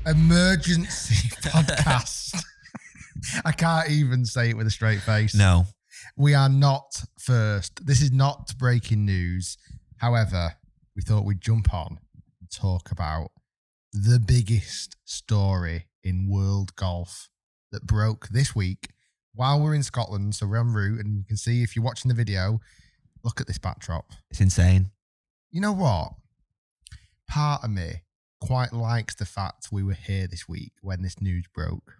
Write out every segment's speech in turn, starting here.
emergency podcast. I can't even say it with a straight face. No. We are not first. This is not breaking news. However, we thought we'd jump on and talk about the biggest story in world golf that broke this week while we're in Scotland. So we're en route, and you can see if you're watching the video, look at this backdrop. It's insane. You know what? Part of me quite likes the fact we were here this week when this news broke.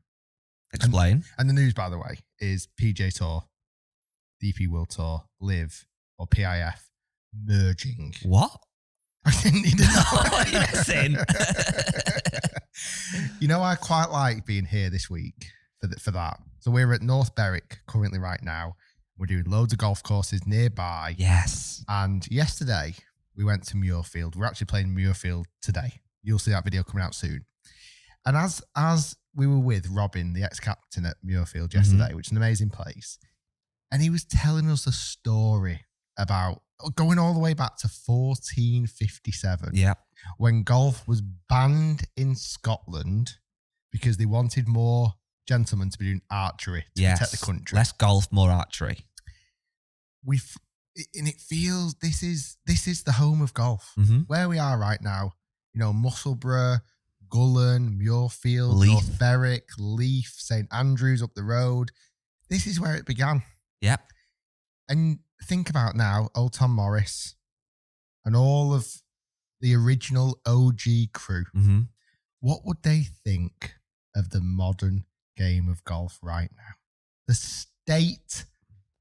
Explain. And the news, by the way, is PGA Tour, DP World Tour, LIV, or PIF, merging. What? I didn't need to know. Listen. You know, I quite like being here this week for that. So we're at North Berwick currently right now. We're doing loads of golf courses nearby. Yes. And yesterday, we went to Muirfield. We're actually playing Muirfield today. You'll see that video coming out soon. And as we were with Robin, the ex-captain at Muirfield yesterday, which is an amazing place, and he was telling us a story about going all the way back to 1457, when golf was banned in Scotland because they wanted more gentlemen to be doing archery to protect the country. Less golf, more archery. And it feels this is the home of golf. Where we are right now, you know, Musselburgh, Gullen, Muirfield, Leith. North Berwick, Leith, St Andrews up the road. This is where it began. Yep. And think about now, old Tom Morris and all of the original OG crew. What would they think of the modern game of golf right now? The state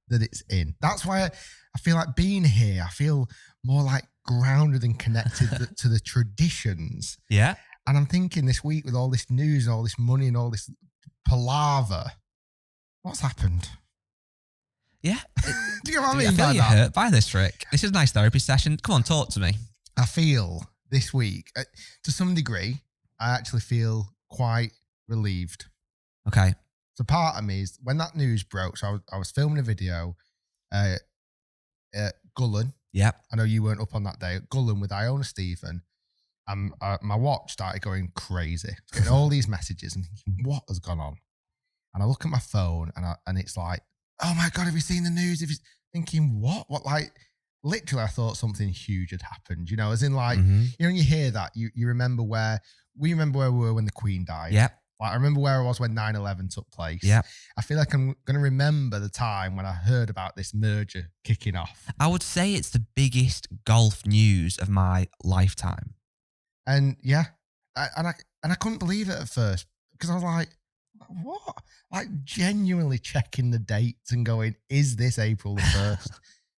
that it's in. That's why I feel like being here, I feel more like grounded and connected to the traditions. Yeah. And I'm thinking this week with all this news and all this money and all this palaver, what's happened? Yeah. Do you know what I mean? I feel you're hurt by this, Rick. This is a nice therapy session. Come on, talk to me. I feel this week, to some degree, I actually feel quite relieved. Okay. So part of me is, when that news broke, so I was filming a video at Gullen. Yep. I know you weren't up on that day. At Gullen with Iona Stephen. My watch started going crazy. Getting all these messages and thinking, what has gone on? And I look at my phone and it's like, oh my God, have you seen the news? Thinking, what? What? Like, literally, I thought something huge had happened, you know, as in like, you know, when you hear that, you remember where we were when the Queen died. Yep. Like, I remember where I was when 9/11 took place. Yeah. I feel like I'm going to remember the time when I heard about this merger kicking off. I would say it's the biggest golf news of my lifetime. And yeah, I couldn't believe it at first because I was like, what? Like, genuinely checking the dates and going, is this April the 1st?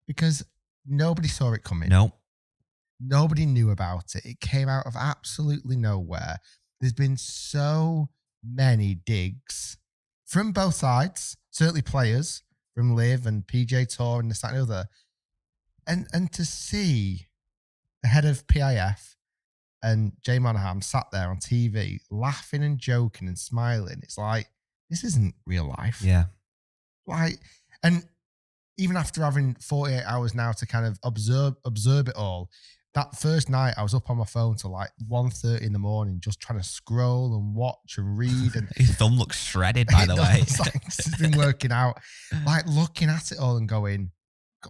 Because nobody saw it coming. No. Nobody knew about it. It came out of absolutely nowhere. There's been so many digs from both sides, certainly players from LIV and PGA Tour and this, that, and the other. And to see the head of PIF and Jay Monahan sat there on TV laughing and joking and smiling, it's like, this isn't real life. Yeah. Like, and even after having 48 hours now to kind of observe it all, that first night I was up on my phone till like 1:30 in the morning, just trying to scroll and watch and read. And his thumb looks shredded, by the way. Like, it's been working out, like looking at it all and going,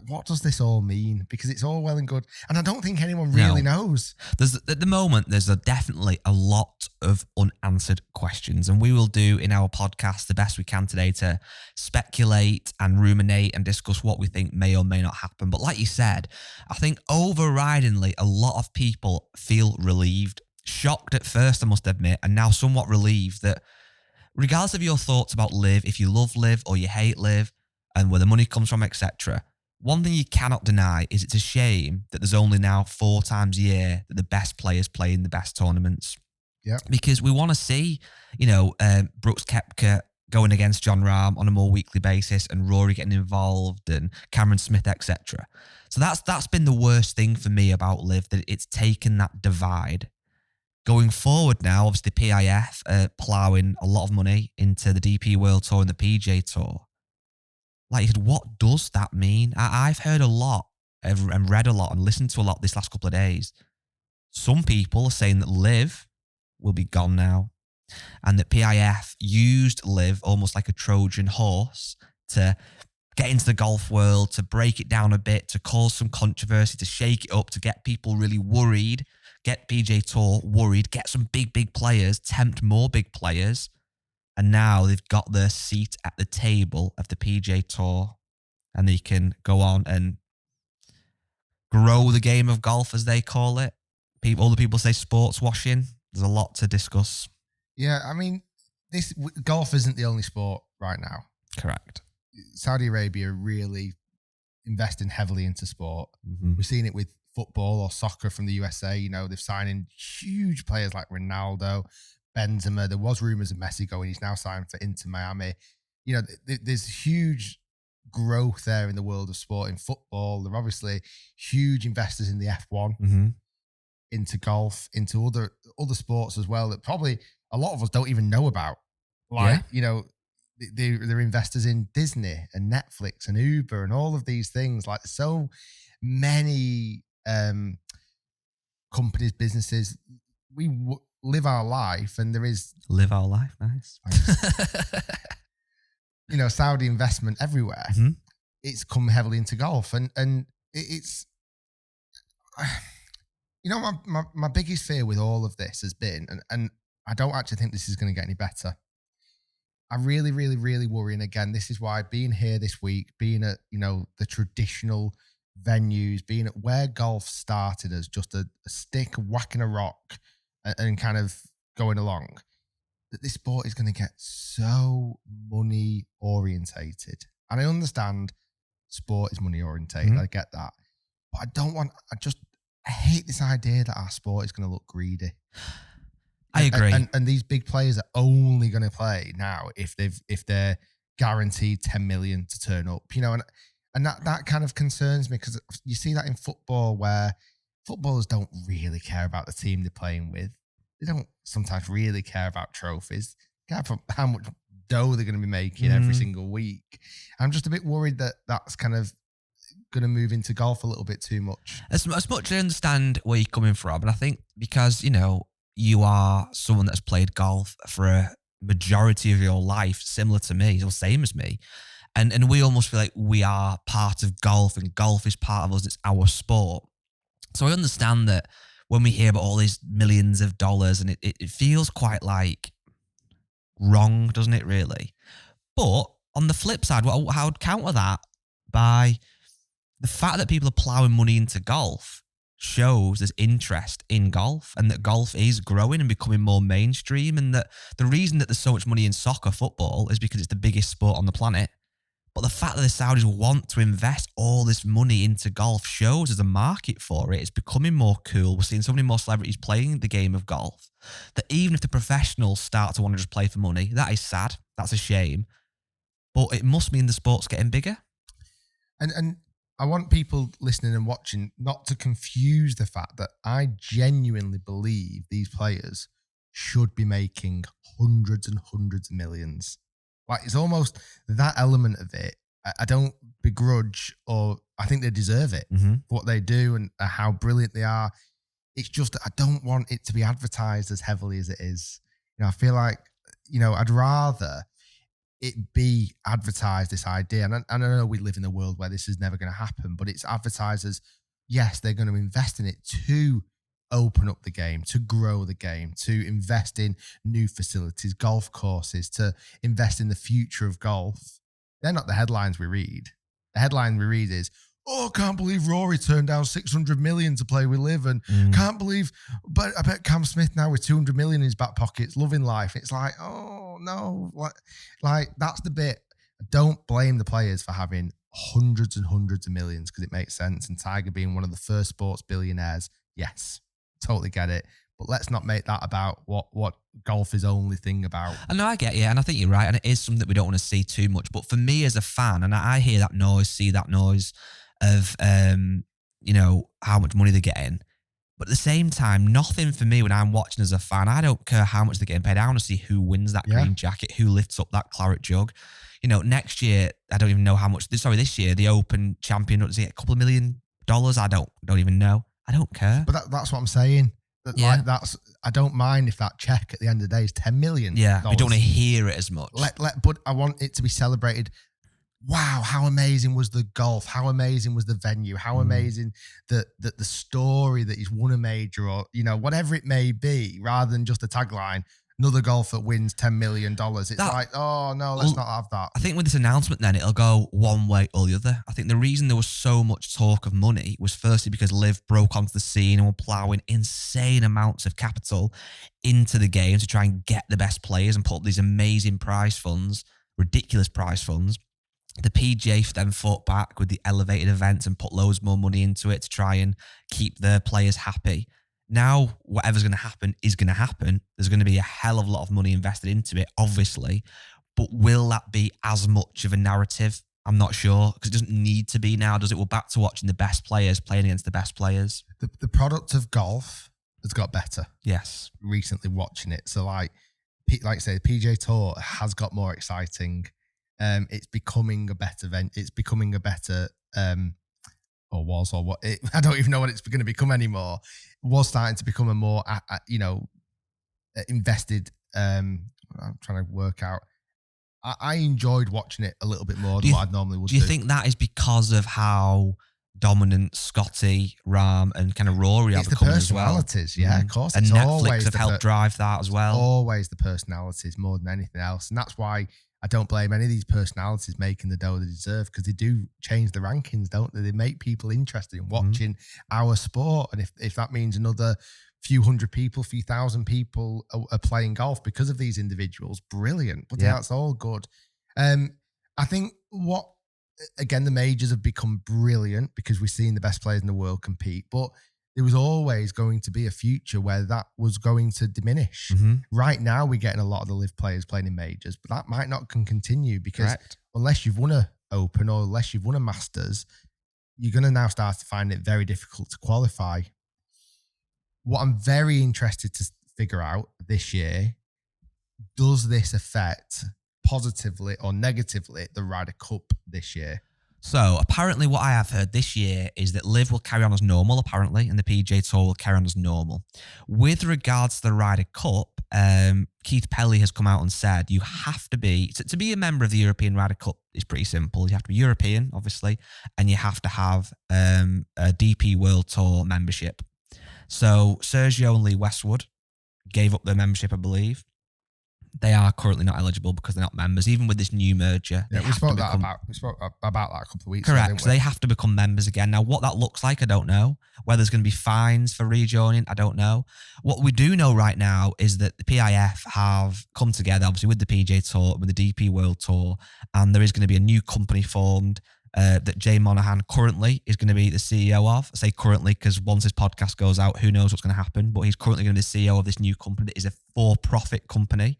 what does this all mean? Because it's all well and good, and I don't think anyone really knows. At the moment, there's definitely a lot of unanswered questions, and we will do in our podcast the best we can today to speculate and ruminate and discuss what we think may or may not happen. But like you said, I think overridingly, a lot of people feel relieved, shocked at first, I must admit, and now somewhat relieved that regardless of your thoughts about LIV, if you love LIV or you hate LIV and where the money comes from, etc., one thing you cannot deny is it's a shame that there's only now 4 times a year that the best players play in the best tournaments. Yeah. Because we want to see, you know, Brooks Koepka going against Jon Rahm on a more weekly basis and Rory getting involved and Cameron Smith, etc. So that's been the worst thing for me about LIV, that it's taken that divide. Going forward now, obviously PIF ploughing a lot of money into the DP World Tour and the PGA Tour. Like you said, what does that mean? I've heard a lot and read a lot and listened to a lot this last couple of days. Some people are saying that LIV will be gone now. and that PIF used LIV almost like a Trojan horse to get into the golf world, to break it down a bit, to cause some controversy, to shake it up, to get people really worried, get PGA Tour worried, get some big players, tempt more big players. And now they've got their seat at the table of the PGA Tour, and they can go on and grow the game of golf, as they call it. Other people say sports washing. There's a lot to discuss. Yeah, I mean, golf isn't the only sport right now. Correct. Saudi Arabia really investing heavily into sport. Mm-hmm. We've seen it with football or soccer from the USA. You know, they've signed in huge players like Ronaldo, Benzema. There was rumors of Messi going. He's now signed for Inter Miami. You know, there's huge growth there in the world of sport. In football, they're obviously huge investors in the F1, mm-hmm. into golf, into other sports as well that probably a lot of us don't even know about. Like, you know, they're investors in Disney and Netflix and Uber and all of these things. Like, so many companies, businesses. We live our life, and there is live our life. Nice. You know, Saudi investment everywhere. Mm-hmm. It's come heavily into golf, and it's. You know, my biggest fear with all of this has been, and I don't actually think this is going to get any better. I really, really, really worry. And again, this is why being here this week, being at, you know, the traditional venues, being at where golf started as just a stick whacking a rock and kind of going along, that this sport is going to get so money orientated. And I understand sport is money orientated. Mm-hmm. I get that. But I hate this idea that our sport is going to look greedy. I agree. And these big players are only going to play now if they're guaranteed 10 million to turn up, you know, and that kind of concerns me, because you see that in football, where footballers don't really care about the team they're playing with. They don't sometimes really care about trophies. Care about how much dough they're going to be making every single week. I'm just a bit worried that that's kind of going to move into golf a little bit too much. As much as I understand where you're coming from, and I think because, you know, you are someone that's played golf for a majority of your life, similar to me, or same as me, and we almost feel like we are part of golf, and golf is part of us. It's our sport. So I understand that when we hear about all these millions of dollars, and it feels quite like wrong, doesn't it, really? But on the flip side, how I would counter that by the fact that people are ploughing money into golf shows there's interest in golf, and that golf is growing and becoming more mainstream, and that the reason that there's so much money in soccer football is because it's the biggest sport on the planet. But the fact that the Saudis want to invest all this money into golf shows there's a market for it. It's becoming more cool. We're seeing so many more celebrities playing the game of golf that even if the professionals start to want to just play for money, that is sad. That's a shame. But it must mean the sport's getting bigger. And I want people listening and watching not to confuse the fact that I genuinely believe these players should be making hundreds and hundreds of millions. Like, it's almost that element of it. I don't begrudge, or I think they deserve it for what they do and how brilliant they are. It's just that I don't want it to be advertised as heavily as it is. You know, I feel like, you know, I'd rather it be advertised, this idea. And I know we live in a world where this is never going to happen, but it's advertised as, yes, they're going to invest in it to open up the game, to grow the game, to invest in new facilities, golf courses, to invest in the future of golf. They're not the headlines we read. The headline we read is, oh, can't believe Rory turned down 600 million to play with LIV, and can't believe, but I bet Cam Smith now with 200 million in his back pocket's loving life. It's like, oh no, like that's the bit. Don't blame the players for having hundreds and hundreds of millions, because it makes sense. And Tiger being one of the first sports billionaires, yes, totally get it. But let's not make that about what golf is only thing about. I know, I get you, and I think you're right, and it is something that we don't want to see too much. But for me as a fan, and I hear that noise, see that noise of, you know, how much money they're getting. But at the same time, nothing for me when I'm watching as a fan. I don't care how much they're getting paid. I want to see who wins that green jacket, who lifts up that claret jug. You know, next year, I don't even know how much. Sorry, this year, the Open champion, was it a couple of $1 million? I don't even know. I don't care. But that's what I'm saying. Like I don't mind if that check at the end of the day is $10 million. Yeah, we don't want to hear it as much. But I want it to be celebrated. Wow, how amazing was the golf? How amazing was the venue? How amazing the story that he's won a major, or whatever it may be, rather than just a tagline. Another golfer wins $10 million. It's like, oh no, let's not have that. I think with this announcement, then it'll go one way or the other. I think the reason there was so much talk of money was firstly because LIV broke onto the scene and were ploughing insane amounts of capital into the game to try and get the best players and put up these amazing prize funds, ridiculous prize funds. The PGA then fought back with the elevated events and put loads more money into it to try and keep their players happy. Now, whatever's going to happen is going to happen. There's going to be a hell of a lot of money invested into it, obviously. But will that be as much of a narrative? I'm not sure, because it doesn't need to be now, does it? We're back to watching the best players playing against the best players. The product of golf has got better. Yes. Recently watching it. So like I say, the PGA Tour has got more exciting. It's becoming a better event. It's becoming a better, I don't even know what it's going to become anymore. It was starting to become a more, invested. I'm trying to work out. I enjoyed watching it a little bit more than what I normally would do. Do you think that is because of how dominant Scotty, Rahm, and kind of Rory are becoming as well? It's the personalities, yeah, of course. And Netflix have helped drive that as well. Always the personalities more than anything else. And that's why I don't blame any of these personalities making the dough they deserve, because they do change the rankings, don't they? They make people interested in watching our sport. And if that means another few hundred people, few thousand people are playing golf because of these individuals, brilliant. But yeah, that's all good. I think the majors have become brilliant because we're seeing the best players in the world compete. But there was always going to be a future where that was going to diminish. Right now, we're getting a lot of the LIV players playing in majors, but that might not continue because unless you've won a Open or unless you've won a Masters, you're going to now start to find it very difficult to qualify. What I'm very interested to figure out this year, does this affect positively or negatively the Ryder Cup this year? So apparently what I have heard this year is that LIV will carry on as normal, apparently, and the PGA Tour will carry on as normal. With regards to the Ryder Cup, Keith Pelly has come out and said you have to be, to be a member of the European Ryder Cup is pretty simple. You have to be European, obviously, and you have to have a DP World Tour membership. So Sergio and Lee Westwood gave up their membership, I believe. They are currently not eligible because they're not members, even with this new merger. Yeah, we spoke about that a couple of weeks ago. Correct. So they have to become members again. Now, what that looks like, I don't know. Whether there's going to be fines for rejoining, I don't know. What we do know right now is that the PIF have come together, obviously, with the PGA Tour, with the DP World Tour, and there is going to be a new company formed that Jay Monahan currently is going to be the CEO of. I say currently because once this podcast goes out, who knows what's going to happen, but he's currently going to be the CEO of this new company that is a for-profit company.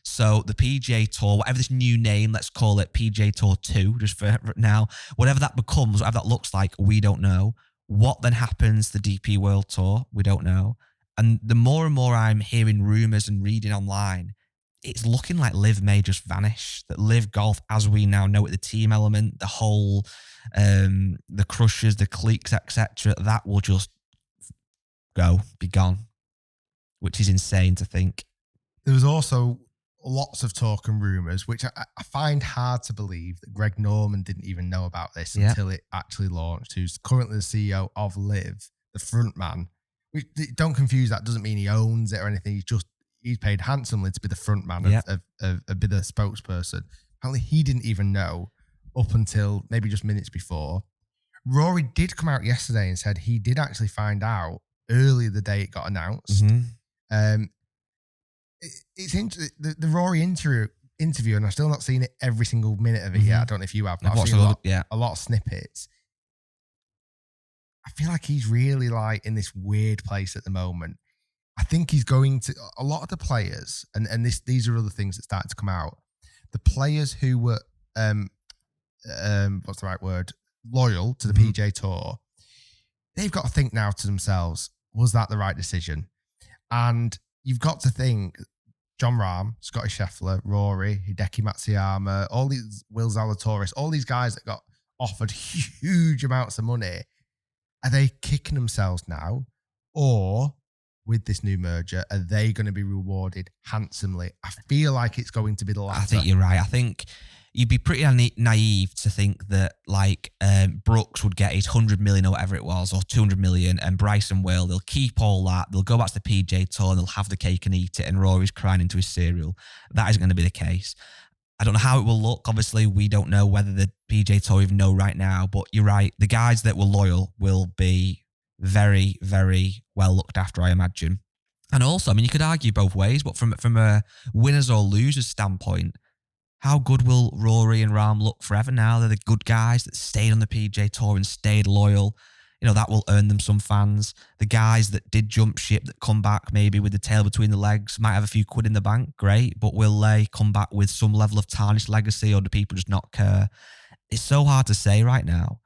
So the PGA Tour, whatever this new name, let's call it PGA Tour 2, just for now, whatever that becomes, whatever that looks like, we don't know. What then happens to the DP World Tour, we don't know. And the more and more I'm hearing rumours and reading online, it's looking like LIV may just vanish. That LIV Golf, as we now know it, the team element, the whole, the crushers, the cliques, etc., that will just be gone, which is insane to think. There was also lots of talk and rumours, which I find hard to believe that Greg Norman didn't even know about this until it actually launched, who's currently the CEO of LIV, the front man. Don't confuse that, doesn't mean he owns it or anything. He's paid handsomely to be the front man of be the spokesperson. Apparently he didn't even know up until maybe just minutes before. Rory did come out yesterday and said he did actually find out early the day it got announced. It's the Rory interview, and I've still not seen it every single minute of it yet. I don't know if you have, but I've seen a lot of snippets. I feel like he's really like in this weird place at the moment. I think he's going to a lot of the players, and these are other things that started to come out. The players who were what's the right word? Loyal to the PGA Tour, they've got to think now to themselves, was that the right decision? And you've got to think John Rahm, Scotty Scheffler, Rory, Hideki Matsuyama, all these Will Zalatoris, all these guys that got offered huge amounts of money. Are they kicking themselves now? Or with this new merger? Are they going to be rewarded handsomely? I feel like it's going to be the latter. I think you're right. I think you'd be pretty naive to think that like Brooks would get his 100 million or whatever it was, or 200 million, and Bryson will. They'll keep all that. They'll go back to the PGA Tour and they'll have the cake and eat it, and Rory's crying into his cereal. That isn't going to be the case. I don't know how it will look. Obviously, we don't know whether the PGA Tour even know right now, but you're right. The guys that were loyal will be very, very well looked after, I imagine. And also, I mean, you could argue both ways, but from a winners or losers standpoint, how good will Rory and Rahm look forever now? They're the good guys that stayed on the PGA Tour and stayed loyal. You know, that will earn them some fans. The guys that did jump ship, that come back maybe with the tail between the legs, might have a few quid in the bank, great. But will they come back with some level of tarnished legacy, or do people just not care? It's so hard to say right now.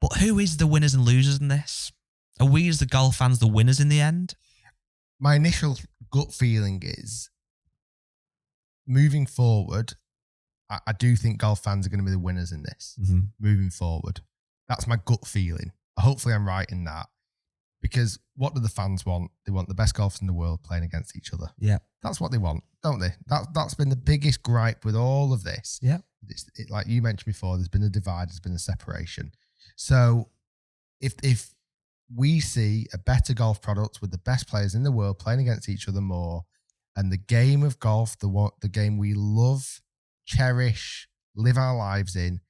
But who is the winners and losers in this? Are we as the golf fans the winners in the end? My initial gut feeling is, moving forward, I do think golf fans are going to be the winners in this. Moving forward. That's my gut feeling. Hopefully I'm right in that. Because what do the fans want? They want the best golfers in the world playing against each other. Yeah. That's what they want, don't they? That's been the biggest gripe with all of this. Yeah. Like you mentioned before, there's been a divide, there's been a separation. So if we see a better golf product with the best players in the world playing against each other more, and the game of golf, the game we love, cherish, live our lives in,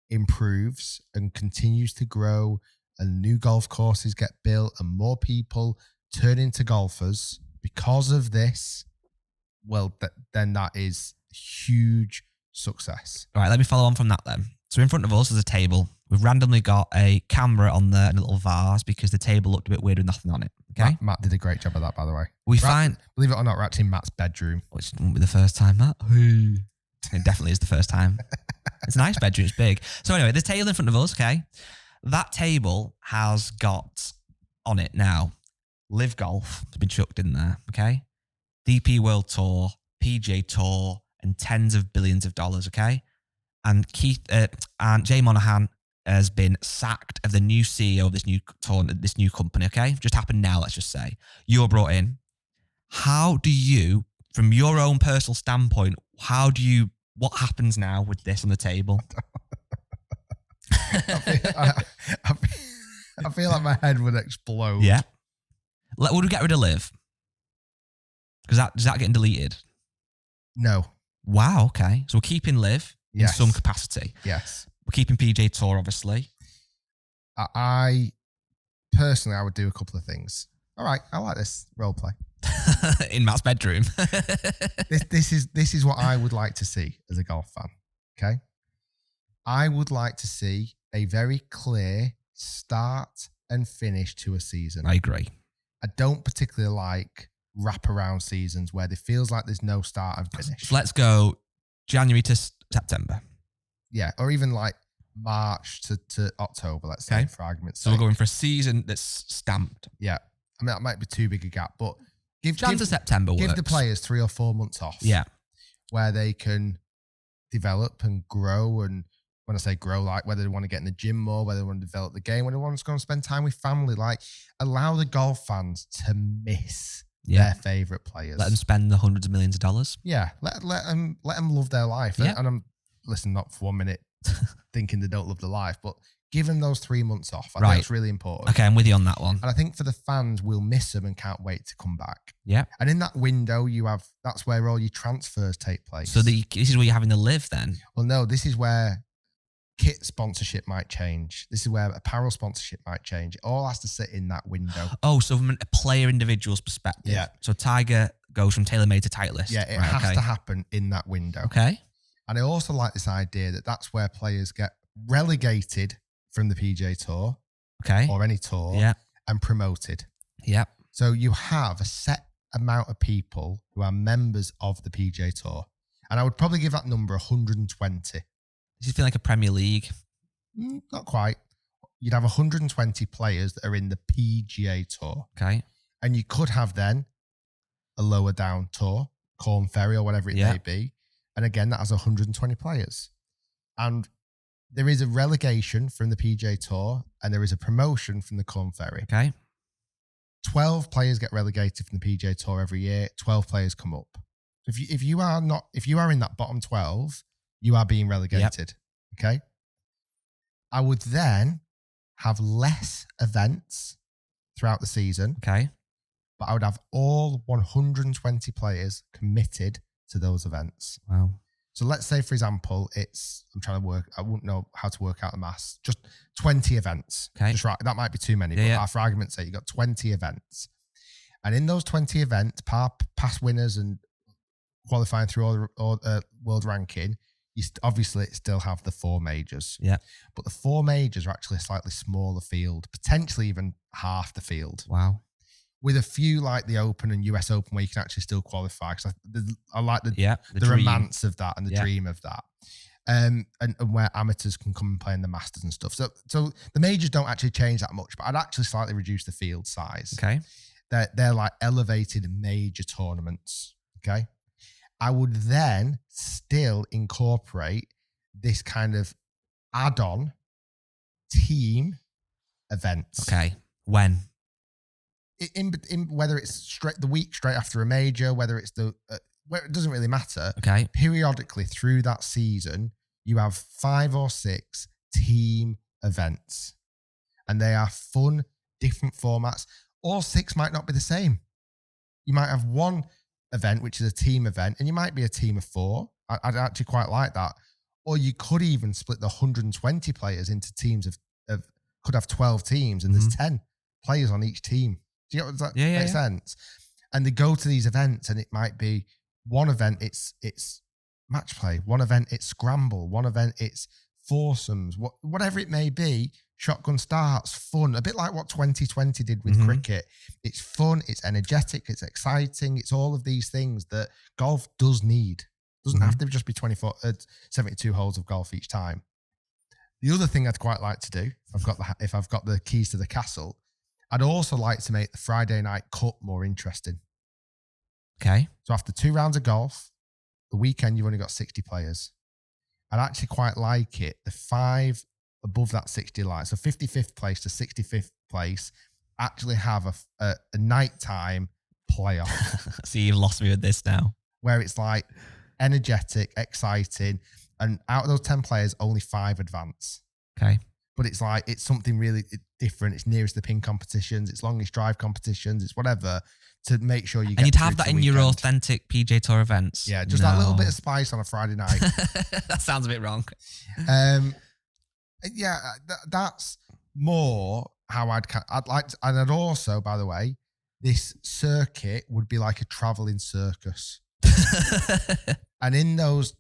improves and continues to grow, and new golf courses get built and more people turn into golfers because of this, well, then that is huge success. All right, let me follow on from that then. So in front of us is a table. We've randomly got a camera on there and a little vase because the table looked a bit weird with nothing on it. Okay. Matt did a great job of that, by the way. Believe it or not, we're actually in Matt's bedroom. Which won't be the first time, Matt. It definitely is the first time. It's a nice bedroom. It's big. So anyway, the table in front of us, okay? That table has got on it now LIV Golf has been chucked in there, okay? DP World Tour, PGA Tour, and tens of billions of dollars, okay? And and Jay Monahan has been sacked of the new CEO of this new tour, this new company, okay? Just happened now, let's just say. You're brought in. How do you, from your own personal standpoint, what happens now with this on the table? I feel like my head would explode. Yeah. Would we get rid of LIV? Because is that getting deleted? No. Wow, okay. So we're keeping LIV in some capacity. Yes. We're keeping PGA Tour, obviously. I personally, I would do a couple of things. All right, I like this role play. In Matt's bedroom. This is what I would like to see as a golf fan. Okay. I would like to see a very clear start and finish to a season. I agree. I don't particularly like wraparound seasons where it feels like there's no start and finish. So let's go January to September. Yeah, or even like March to October, let's say, for argument's sake. So we're going for a season that's stamped. Yeah. I mean, that might be too big a gap, but give to September give works. the players 3 or 4 months off. Yeah. Where they can develop and grow. And when I say grow, like whether they want to get in the gym more, whether they want to develop the game, whether they want to go and spend time with family, like allow the golf fans to miss their favorite players. Let them spend the hundreds of millions of dollars. Yeah. Let them love their life. Yeah. And I'm, listen, not for 1 minute thinking they don't love their life, but give them those 3 months off. I think it's really important. Okay, I'm with you on that one. And I think for the fans, we'll miss them and can't wait to come back. Yeah. And in that window, that's where all your transfers take place. So this is where you're having to live then? Well, no, this is where kit sponsorship might change. This is where apparel sponsorship might change. It all has to sit in that window. Oh, so from a player individual's perspective. Yeah. So Tiger goes from TaylorMade to Titleist. Yeah, it has to happen in that window. Okay. And I also like this idea that that's where players get relegated from the PGA Tour, or any tour, and promoted. Yeah. So you have a set amount of people who are members of the PGA Tour, and I would probably give that number 120. Does it feel like a Premier League? Not quite. You'd have 120 players that are in the PGA Tour. Okay. And you could have then a lower down tour, Corn Ferry or whatever it may be, and again that has 120 players, and there is a relegation from the PGA Tour and there is a promotion from the Corn Ferry. Okay. 12 players get relegated from the PGA Tour every year. 12 players come up. If you are in that bottom 12, you are being relegated. Yep. Okay. I would then have less events throughout the season. Okay. But I would have all 120 players committed to those events. Wow. So let's say, for example, I wouldn't know how to work out the maths, just 20 events. Okay. Just right. That might be too many, but for argument's sake, you got 20 events. And in those 20 events, past winners and qualifying through all world ranking, you obviously still have the 4 majors. Yeah. But the 4 majors are actually a slightly smaller field, potentially even half the field. Wow. With a few like the Open and US Open where you can actually still qualify. Because I like the romance of that and the dream of that. And where amateurs can come and play in the Masters and stuff. So the majors don't actually change that much, but I'd actually slightly reduce the field size. Okay. They're like elevated major tournaments. Okay. I would then still incorporate this kind of add-on team events. Okay. When? In whether it's the week straight after a major, whether it's where it doesn't really matter. Okay. Periodically through that season, you have 5 or 6 team events, and they are fun, different formats. All 6 might not be the same. You might have one event, which is a team event, and you might be a team of 4. I'd actually quite like that. Or you could even split the 120 players into teams of could have 12 teams, and there's 10 players on each team. Do you know, does that make sense? And they go to these events, and it might be one event it's match play, one event it's scramble, one event it's foursomes, whatever it may be. Shotgun starts, fun, a bit like what 2020 did with cricket. It's fun, it's energetic, it's exciting, it's all of these things that golf does need. Doesn't have to just be 72 holes of golf each time. The other thing I'd quite like to do, if I've got the keys to the castle, I'd also like to make the Friday night cut more interesting. Okay. So after 2 rounds of golf, the weekend you've only got 60 players. I'd actually quite like it. The 5 above that 60 line, so 55th place to 65th place, actually have a nighttime playoff. See, you've lost me with this now. Where it's like energetic, exciting, and out of those 10 players, only 5 advance. Okay. But it's like, it's something really different. It's nearest the pin competitions, it's longest drive competitions, it's whatever, to make sure you get. And you'd have that in your authentic PGA Tour events. Yeah, just that little bit of spice on a Friday night. That sounds a bit wrong. Yeah, that's more how I'd like to, and I'd also, by the way, this circuit would be like a traveling circus. And in those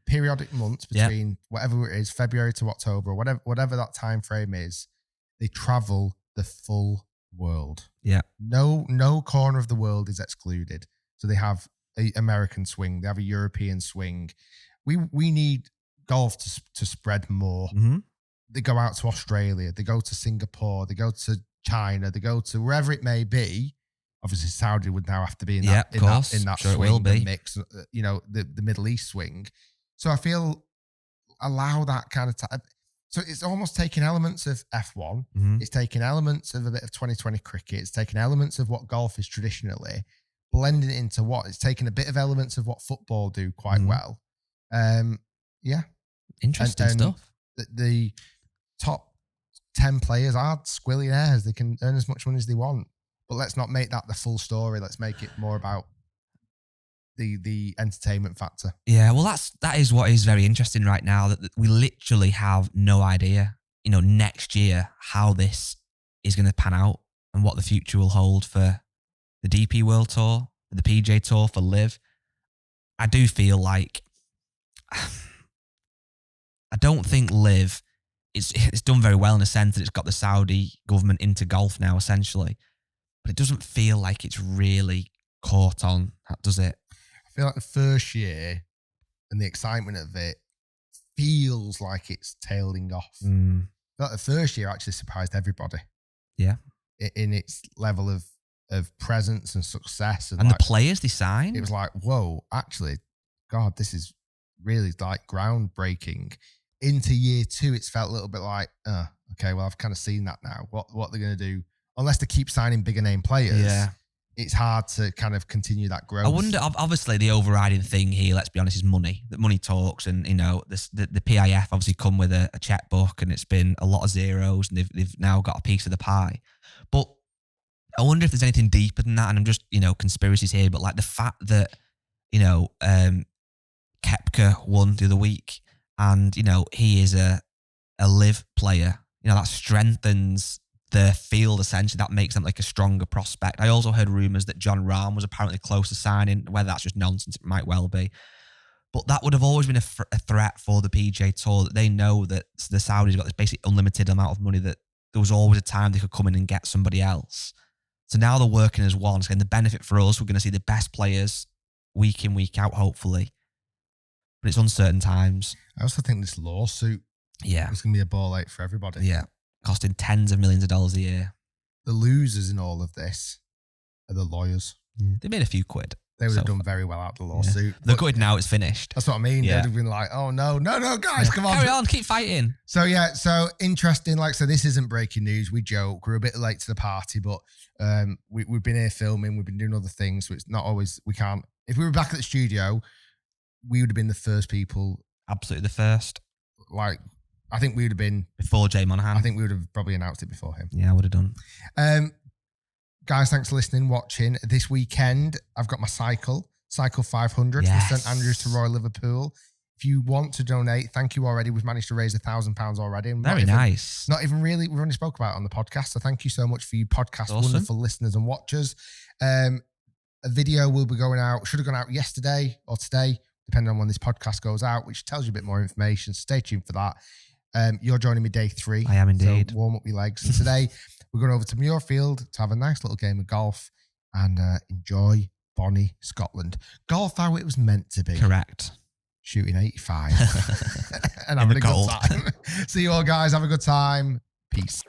periodic months between whatever it is, February to October, whatever that time frame is, they travel the full world. Yeah. No corner of the world is excluded. So they have an American swing, they have a European swing. We need golf to spread more. They go out to Australia, they go to Singapore, they go to China, they go to wherever it may be. Obviously, Saudi would now have to be in that swing mix, the Middle East swing. So I feel allow that kind of time. So it's almost taking elements of F1. It's taking elements of a bit of 2020 cricket. It's taking elements of what golf is traditionally, blending it into what it's taking a bit of elements of what football do quite well. Interesting stuff. The top 10 players are squillionaires. They can earn as much money as they want. But let's not make that the full story. Let's make it more about the entertainment factor. Yeah, well, that is what is very interesting right now, that we literally have no idea, next year how this is going to pan out and what the future will hold for the DP World Tour, for the PGA Tour, for LIV. I do feel like I don't think LIV it's done very well in a sense that it's got the Saudi government into golf now, essentially. But it doesn't feel like it's really caught on, does it? I feel like the first year and the excitement of it feels like it's tailing off. I feel like the first year actually surprised everybody. Yeah. In its level of presence and success. And the players they signed. It was like, whoa, actually, God, this is really like groundbreaking. Into year 2, it's felt a little bit like, okay, well, I've kind of seen that now. What they're going to do unless they keep signing bigger name players, Yeah. it's hard to kind of continue that growth. I wonder, obviously, the overriding thing here, let's be honest, is money. That money talks, and the PIF obviously come with a checkbook, and it's been a lot of zeros, and they've now got a piece of the pie. But I wonder if there's anything deeper than that, and I'm just conspiracies here, but like the fact that Koepka won the other week, and he is a live player, that strengthens the field essentially. That makes them like a stronger prospect. I also heard rumours that John Rahm was apparently close to signing. Whether that's just nonsense, it might well be. But that would have always been a threat for the PGA Tour, that they know that the Saudis got this basically unlimited amount of money, that there was always a time they could come in and get somebody else. So now they're working as one. So the benefit for us, we're going to see the best players week in, week out, hopefully. But it's uncertain times. I also think this lawsuit is going to be a ball ache for everybody. Yeah. Costing tens of millions of dollars a year. The losers in all of this are the lawyers. Yeah. They made a few quid. They would have done very well out of the lawsuit. Yeah. They're good now, it's finished. That's what I mean. Yeah. They'd have been like, oh no, guys, come on. Carry on, keep fighting. So so interesting. Like, so this isn't breaking news. We joke. We're a bit late to the party, but we've been here filming. We've been doing other things. So it's not always, we can't. If we were back at the studio, we would have been the first people. Absolutely the first. Like, I think we would have been. Before Jay Monahan. I think we would have probably announced it before him. Yeah, I would have done. Guys, thanks for listening, watching. This weekend, I've got my Cycle 500 from St Andrews to Royal Liverpool. If you want to donate, thank you already. We've managed to raise £1,000 already. Very nice. Not even really, we've only spoke about it on the podcast. So thank you so much for you podcast, awesome. Wonderful listeners and watchers. A video will be going out, should have gone out yesterday or today, depending on when this podcast goes out, which tells you a bit more information. Stay tuned for that. You're joining me day 3. I am indeed. So warm up your legs. And today we're going over to Muirfield to have a nice little game of golf and enjoy Bonnie, Scotland. Golf how it was meant to be. Correct. Shooting 85 and having a good time. See you all, guys. Have a good time. Peace.